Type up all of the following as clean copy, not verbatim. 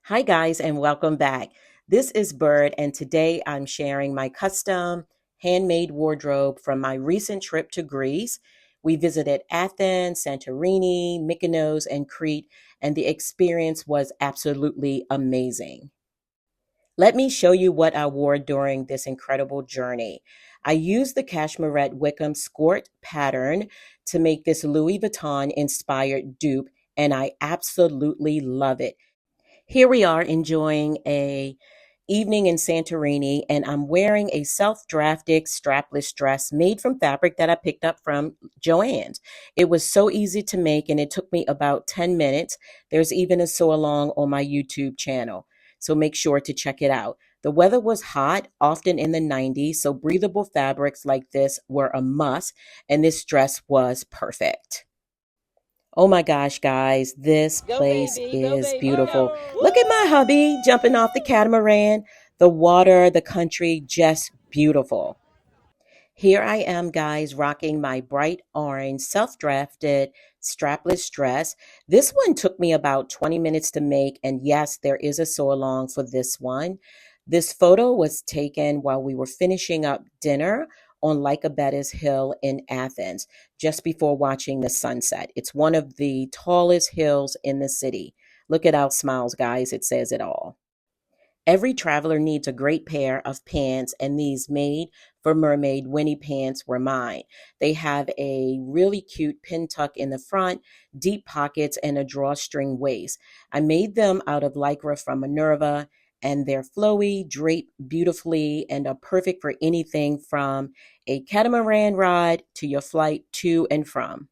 Hi, guys, and welcome back. This is Byrd, and today I'm sharing my custom handmade wardrobe from my recent trip to Greece. We visited Athens, Santorini, Mykonos, and Crete, and the experience was absolutely amazing. Let me show you what I wore during this incredible journey. I used the Cashmerette Wickham Skort pattern to make this Louis Vuitton inspired dupe, and I absolutely love it. Here we are enjoying a evening in Santorini, and I'm wearing a self-drafted strapless dress made from fabric that I picked up from Joann's. It was so easy to make, and it took me about 10 minutes. There's even a sew along on my YouTube channel, so make sure to check it out. The weather was hot, often in the 90s, so breathable fabrics like this were a must, and this dress was perfect. Oh my gosh, guys, this Go place baby, go is baby, beautiful. go. Look at my hubby jumping off the catamaran. The water, the country, just beautiful. Here I am, guys, rocking my bright orange self-drafted strapless dress. This one took me about 20 minutes to make, and yes, there is a sew along for this one. This photo was taken while we were finishing up dinner on Lycabettus Hill in Athens, just before watching the sunset. It's one of the tallest hills in the city. Look at our smiles, guys. It says it all. Every traveler needs a great pair of pants, and these made for Mermaid Winnie Pants were mine. They have a really cute pin tuck in the front, deep pockets, and a drawstring waist. I made them out of lycra from Minerva, and they're flowy, drape beautifully, and are perfect for anything from a catamaran ride to your flight to and from.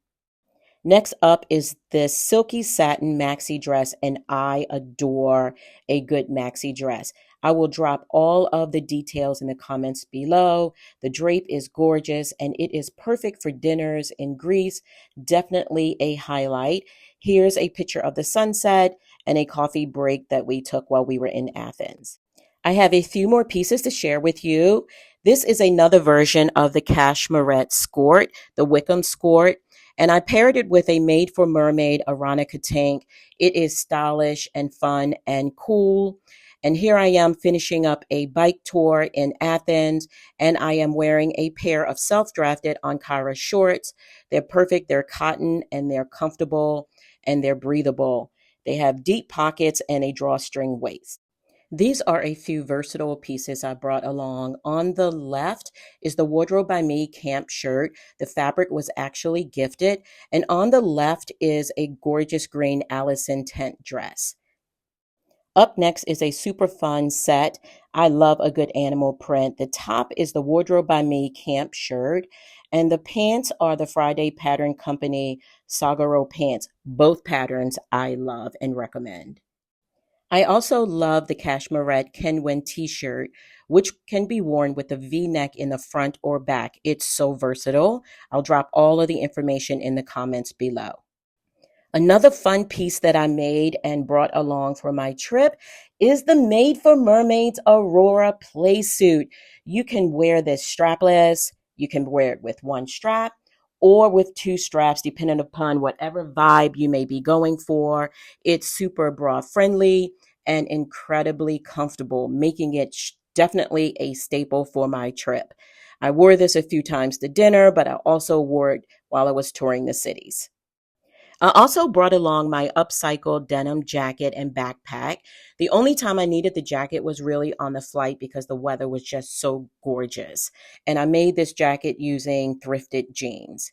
Next up is this silky satin maxi dress, and I adore a good maxi dress. I will drop all of the details in the comments below. The drape is gorgeous and it is perfect for dinners in Greece. Definitely a highlight. Here's a picture of the sunset and a coffee break that we took while we were in Athens. I have a few more pieces to share with you. This is another version of the Cashmerette Skort, the Wickham Skort, and I paired it with a made for mermaid Aronica tank. It is stylish and fun and cool. And here I am finishing up a bike tour in Athens, and I am wearing a pair of self-drafted Ankara shorts. They're perfect, they're cotton, and they're comfortable, and they're breathable. They have deep pockets and a drawstring waist. These are a few versatile pieces I brought along. On the left is the Wardrobe by Me camp shirt. The fabric was actually gifted. And on the left is a gorgeous green Allison tent dress. Up next is a super fun set. I love a good animal print. The top is the Wardrobe by Me camp shirt, and the pants are the Friday Pattern Company Sagaro pants. Both patterns I love and recommend. I also love the Cashmerette Kenwin t-shirt, which can be worn with a V-neck in the front or back. It's so versatile. I'll drop all of the information in the comments below. Another fun piece that I made and brought along for my trip is the Made for Mermaids Aurora Playsuit. You can wear this strapless, you can wear it with one strap, or with two straps, depending upon whatever vibe you may be going for. It's super bra friendly and incredibly comfortable, making it definitely a staple for my trip. I wore this a few times to dinner, but I also wore it while I was touring the cities. I also brought along my upcycled denim jacket and backpack. The only time I needed the jacket was really on the flight because the weather was just so gorgeous. And I made this jacket using thrifted jeans.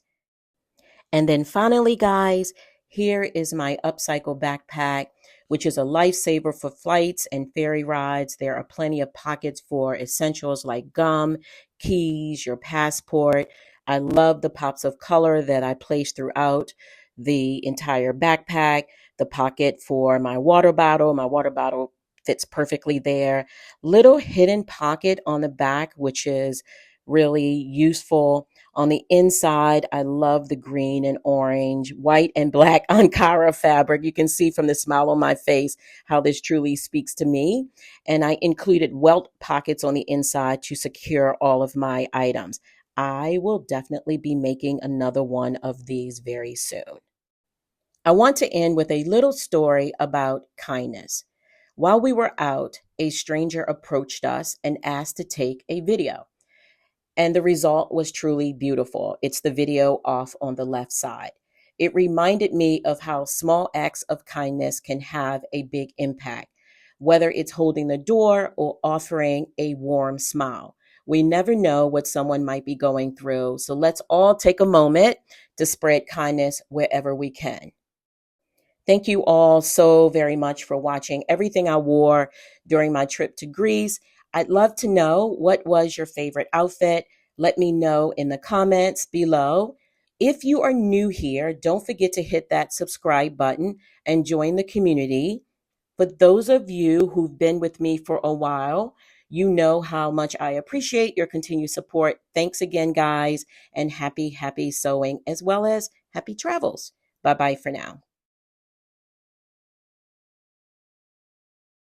And then finally, guys, here is my upcycle backpack, which is a lifesaver for flights and ferry rides. There are plenty of pockets for essentials like gum, keys, your passport. I love the pops of color that I place throughout the entire backpack. The pocket for my water bottle. My water bottle fits perfectly there. Little hidden pocket on the back, which is really useful. On the inside, I love the green and orange, white and black Ankara fabric. You can see from the smile on my face how this truly speaks to me. And I included welt pockets on the inside to secure all of my items. I will definitely be making another one of these very soon. I want to end with a little story about kindness. While we were out, a stranger approached us and asked to take a video. And the result was truly beautiful. It's the video off on the left side. It reminded me of how small acts of kindness can have a big impact, whether it's holding the door or offering a warm smile. We never know what someone might be going through, so let's all take a moment to spread kindness wherever we can. Thank you all so very much for watching everything I wore during my trip to Greece. I'd love to know, what was your favorite outfit? Let me know in the comments below. If you are new here, don't forget to hit that subscribe button and join the community. For those of you who've been with me for a while, you know how much I appreciate your continued support. Thanks again, guys, and happy sewing, as well as happy travels. Bye-bye for now.